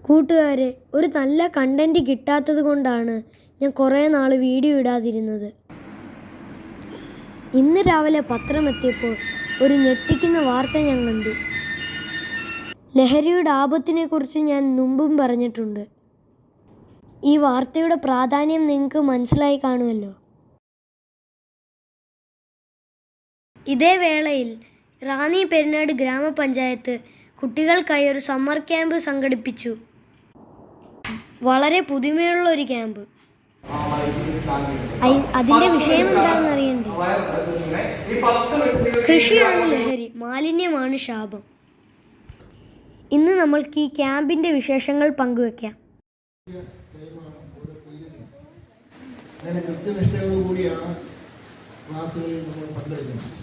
കൂട്ടുകാരെ, ഒരു നല്ല കണ്ടൻറ്റ് കിട്ടാത്തത് കൊണ്ടാണ് ഞാൻ കുറേ നാൾ വീഡിയോ ഇടാതിരുന്നത്. ഇന്ന് രാവിലെ പത്രം എത്തിയപ്പോൾ ഒരു ഞെട്ടിക്കുന്ന വാർത്ത ഞാൻ കണ്ടു. ലഹരിയുടെ ആപത്തിനെക്കുറിച്ച് ഞാൻ മുമ്പും പറഞ്ഞിട്ടുണ്ട്. ഈ വാർത്തയുടെ പ്രാധാന്യം നിങ്ങൾക്ക് മനസ്സിലായി കാണുമല്ലോ. ഇതേ വേളയിൽ റാന്നി പെരിനാട് ഗ്രാമപഞ്ചായത്ത് കുട്ടികൾക്കായി ഒരു സമ്മർ ക്യാമ്പ് സംഘടിപ്പിച്ചു. വളരെ പുതുമയുള്ള ഒരു ക്യാമ്പ്. അതിൻ്റെ വിഷയം എന്താണെന്ന് അറിയണ്ടേ? കൃഷിയാണ് ലഹരി, മാലിന്യമാണ് ശാപം. ഇന്ന് നമ്മൾക്ക് ഈ ക്യാമ്പിൻ്റെ വിശേഷങ്ങൾ പങ്കുവെക്കാം. കൃത്യനിഷ്ഠയോടുകൂടിയാണ് ക്ലാസ്സുകളിൽ നമ്മൾ പങ്കെടുക്കുന്നത്.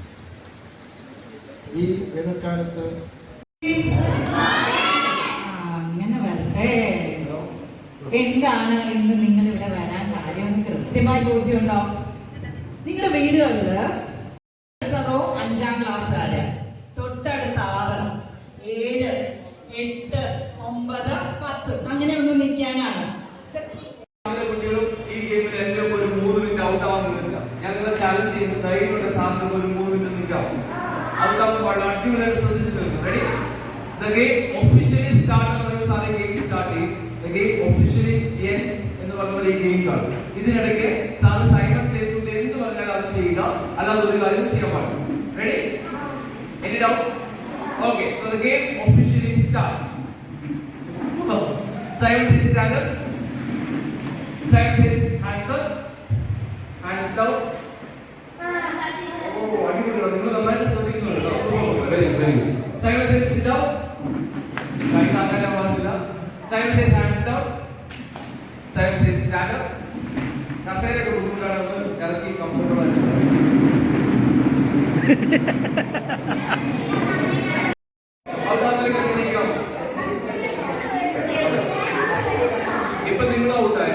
ഈ വേനൽക്കാലത്ത് അങ്ങനെ വരട്ടെ. എന്താണ് ഇന്ന് നിങ്ങൾ ഇവിടെ വരാൻ കാര്യമെന്ന് കൃത്യമായി ബോധ്യമുണ്ടോ? നിങ്ങളുടെ വീടുകളിൽ 5ാം ക്ലാസ്സുകാര്, തൊട്ടടുത്ത 6, 7, 8, 9, 10 അങ്ങനെ ഒന്ന് നിൽക്കാനാണ്. കുട്ടികളും ഈ ഗെയിമിൽ എന്റെ ഒരു 3 മിനിറ്റ് ഔട്ട് ആവാൻ നിൽക്കുക. ഞങ്ങൾ ചാലഞ്ച് ചെയ്യുന്ന ധൈര്യമുള്ള സാധനം ഒരു 3 മിനിറ്റ് നിൽക്കാം. ഔട്ട് ആവുമ്പോൾ വളരെ അടിപൊളിയായിട്ട് ശ്രദ്ധിച്ചു നിൽക്കും. Ready? The game officially start എന്ന് പറയുമ്പോൾ സാറേ ഗെയിം സ്റ്റാർട്ട് ചെയ്യും. The game officially end എന്ന് പറഞ്ഞ ഈ ഗെയിം കാണും. ഇതിനിടയ്ക്ക് സാറ് സൈമൺ സേസ് എന്ത് പറഞ്ഞാൽ അത് ചെയ്യുക, അല്ലാതെ ഒരു കാര്യം ചെയ്യാൻ പാടില്ല. Ready? Any doubts? Okay, so the game officially start. Simon says stand up. Simon says hands up. Hands down. Oh, അടിപൊളിയാണ്. നിങ്ങൾ നന്നായിട്ട് ശ്രദ്ധിക്കുന്നുണ്ട്. Very good. Simon says sit down. Right അങ്ങനെ പറഞ്ഞില്ല. Simon says hands down. Simon says stand up. കസേരയൊക്കെ ബുദ്ധിമുട്ടാണ്, ഇറക്കി comfortable ആയിട്ട്. ഇപ്പൊ നിങ്ങൾ ഔട്ടായ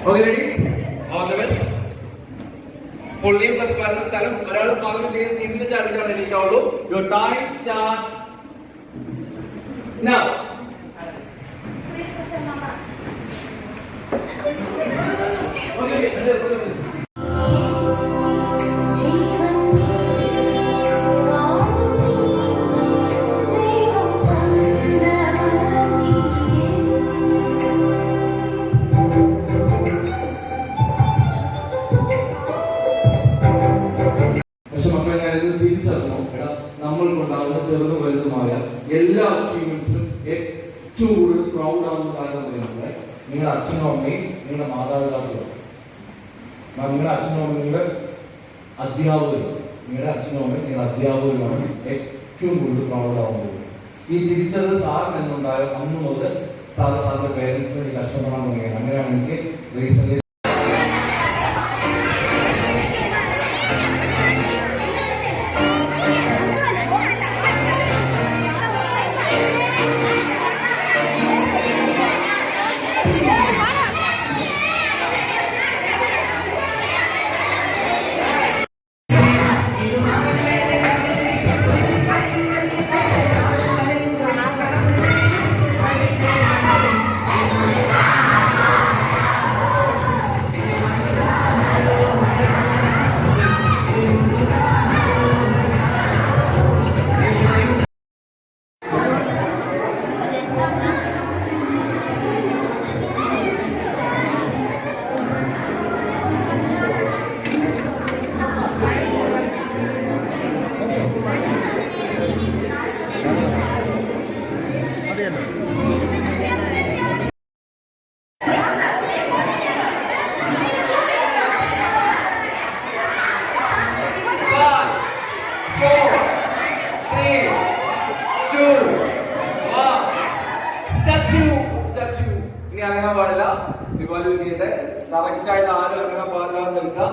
Okay, ready? All the best. Full name plus വരുന്ന സ്ഥലം ഒരാൾ പറഞ്ഞു ഇരുന്നിട്ട് അടുത്താണ് എണീക്കാവുള്ളൂ. Your time starts now. നമ്മൾക്കുണ്ടാകുന്ന ചെറുതും വലുതുമായ എല്ലാ അച്ചീവ്മെന്റ്സിലും ഏറ്റവും കൂടുതൽ പ്രൗഡ് ആവുന്ന കാര്യം പറയുന്നത് നിങ്ങളുടെ അച്ഛനും അമ്മയും നിങ്ങളുടെ മാതാപിതാക്കളും, നിങ്ങളുടെ അച്ഛനും അമ്മയും നിങ്ങളുടെ അധ്യാപകരും, നിങ്ങളുടെ അച്ഛനും അമ്മയും നിങ്ങളുടെ അധ്യാപകരുമാണ് ഏറ്റവും കൂടുതൽ പ്രൗഡ് ആവുന്നത്. ഈ തിരിച്ചറിവ് സാറിന് എന്നുണ്ടായ അന്ന് മുതൽ സാറിന്റെ പേരൻസിന് വേണ്ടി കഷ്ടപ്പെടാൻ തുടങ്ങിയത്. അങ്ങനെയാണ് എനിക്ക് റീസെന്റ് കറക്റ്റ് ആയിട്ട് ആരും ഇറങ്ങാൻ പാടില്ലാതെ നിൽക്കുക.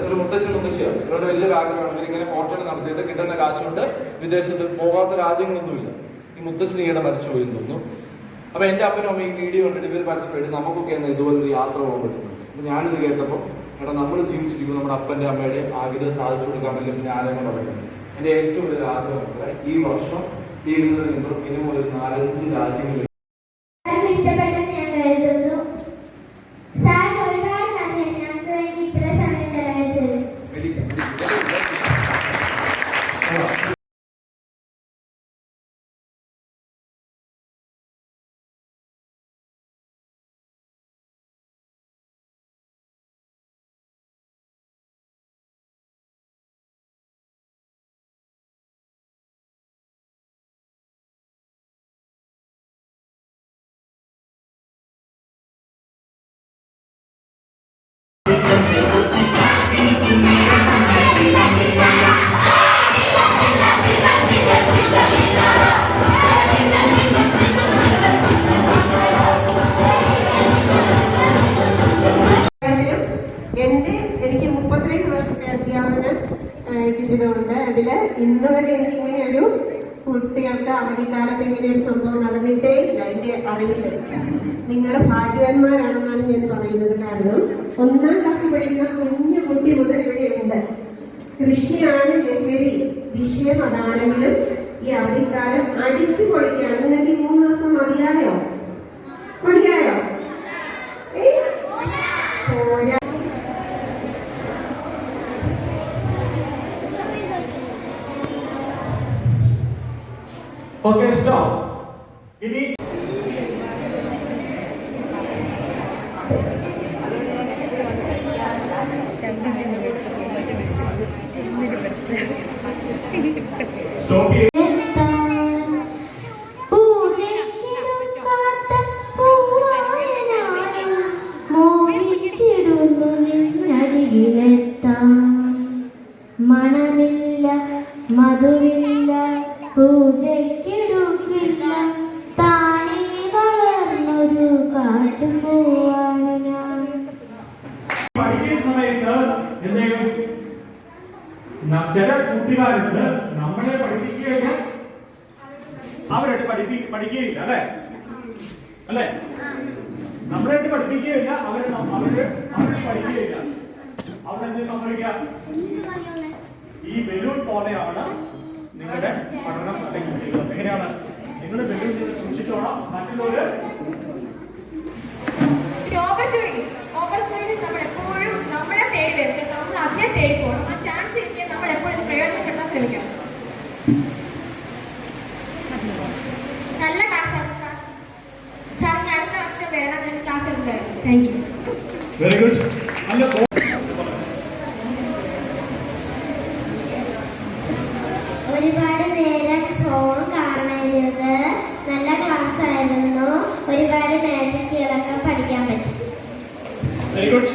ഒരു മുത്തശ്ശി മുത്തശ്ശിയാണ്. ഇവരുടെ വലിയൊരു ആഗ്രഹമാണ് ഇവരിങ്ങനെ ഹോട്ടൽ നടത്തിയിട്ട് കിട്ടുന്ന കാശുകൊണ്ട് വിദേശത്ത് പോകാത്ത രാജ്യങ്ങളൊന്നുമില്ല. ഈ മുത്തശ്ശി ഈയിടെ മരിച്ചുപോയി എന്ന് തോന്നുന്നു. അപ്പൊ എന്റെ അപ്പനും അമ്മയും ഈ വീഡിയോ കണ്ടിട്ട് ഇവർ പരസ്യമായിട്ട് നമുക്കൊക്കെ എന്ന് ഇതുപോലൊരു യാത്ര പോകാൻ പറ്റുന്നുണ്ട്. അപ്പൊ ഞാനിത് കേട്ടപ്പോൾ എടാ നമ്മൾ ജീവിച്ചിരിക്കും നമ്മുടെ അപ്പന്റെ അമ്മയുടെ ആഗ്രഹം സാധിച്ചു കൊടുക്കാൻ പറ്റില്ല. പിന്നെ ആരെങ്കിലും പറയുന്നത് എന്റെ ഏറ്റവും വലിയൊരു ആഗ്രഹമുണ്ട് ഈ വർഷം തീരുന്നതിന് മുമ്പ് ഇനിയും ഒരു 4-5 രാജ്യങ്ങളിൽ എനിക്ക് 32 വർഷത്തെ അധ്യാപന ജീവിതമുണ്ട്. അതിൽ ഇന്ന് വരെ എനിക്ക് ഇങ്ങനെ ഒരു കുട്ടികൾക്ക് അവധിക്കാലത്ത് ഇങ്ങനെ ഒരു സംഭവം നടന്നിട്ടേ ഇല്ല എന്റെ അറിവില്. നിങ്ങൾ ഭാഗ്യവാന്മാരാണെന്നാണ് ഞാൻ പറയുന്നത്. കാരണം 1ാം ക്ലാസ്സിൽ പഠിക്കുന്ന കുഞ്ഞു കുട്ടി മുതൽ ഇവിടെയുണ്ട്. കൃഷിയാണ് ലഹരി, വിഷയം അതാണെങ്കിലും ഈ അവധിക്കാലം അടിച്ചു പൊളിക്കുകയാണ്. നിങ്ങൾക്ക് ഈ 3 ദിവസം മതിയായോ? മതിയായോ? പോരാ. Okay, stop. ഇനി സ്റ്റോപ്പ് ചെയ്യ. മണമില്ല മധുവില്ല പൂജയ്ക്കെടുക്കില്ല താനേ വളർന്നൊരു കാട്ടുപോവാണ് ഞാൻ. പഠിക്കുന്ന സമയത്ത് എന്തെങ്കിലും ചില കൂട്ടുകാരുണ്ട് നമ്മളെ പഠിപ്പിക്കുകയില്ല, അവരായിട്ട് പഠിക്കുകയില്ല അല്ലെ അല്ലെ നമ്മളായിട്ട് പഠിപ്പിക്കുകയില്ല, അവരെ പഠിക്കുകയില്ല. അവരെന്ത് സംഭവിക്കാം? ഈ ബലൂൺ പോലെയാണ് നിങ്ങളുടെ പഠനം അല്ലെങ്കിൽ ജീവിതം. എങ്ങനെയാണ് നിങ്ങൾ ബലൂൺ സൂക്ഷിച്ചോളാം. മറ്റുള്ളവര് ഓപ്പർച്യൂണിറ്റീസ് നമ്മൾ എപ്പോഴും നമ്മളെ തേടി വരും. നമ്മൾ അതിനെ തേടി പോകണം. ആ ചാൻസ് കിട്ടിയാൽ നമ്മൾ എപ്പോഴും പ്രയോജനപ്പെടുത്താൻ ശ്രമിക്കണം. നല്ല ക്ലാസ്സാണ് സാർ. സാറിന് അടുത്ത വർഷം വരണം, ഞാൻ ക്ലാസ് എടുത്തായിരുന്നു. Thank you. Very good. ഒരുപാട് നേരം ഫോൺ കാണരുത്. നല്ല ക്ലാസ് ആയിരുന്നു. ഒരുപാട് മാജിക്കുകളൊക്കെ പഠിക്കാൻ പറ്റി. Very good.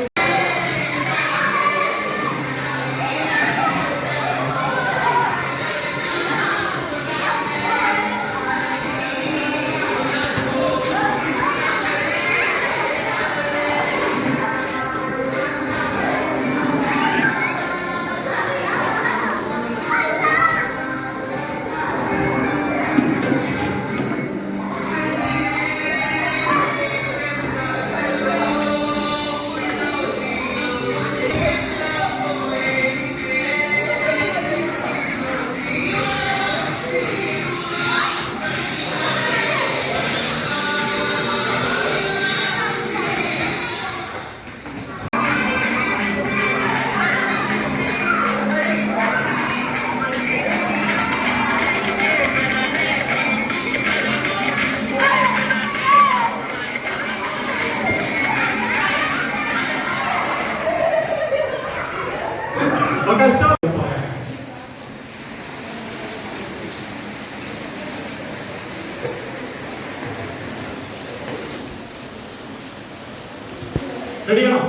റെഡിയാണോ?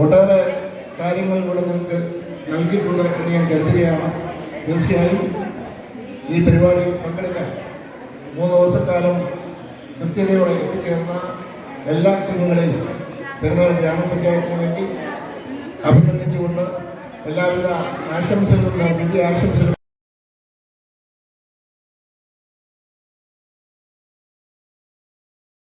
ഒട്ടേറെ കാര്യങ്ങൾ ഇവിടെ നിങ്ങൾക്ക് നൽകിയിട്ടുണ്ട് എന്ന് ഞാൻ കരുതുകയാണ്. തീർച്ചയായും ഈ പരിപാടിയിൽ പങ്കെടുക്കാൻ 3 ദിവസക്കാലം കൃത്യതയോടെ എത്തിച്ചേർന്ന എല്ലാ കുഞ്ഞുങ്ങളെയും പെരുന്നാൾ ഗ്രാമപഞ്ചായത്തിന് വേണ്ടി അഭിനന്ദിച്ചുകൊണ്ട് എല്ലാവിധ ആശംസകളും വിജയാശംസകളും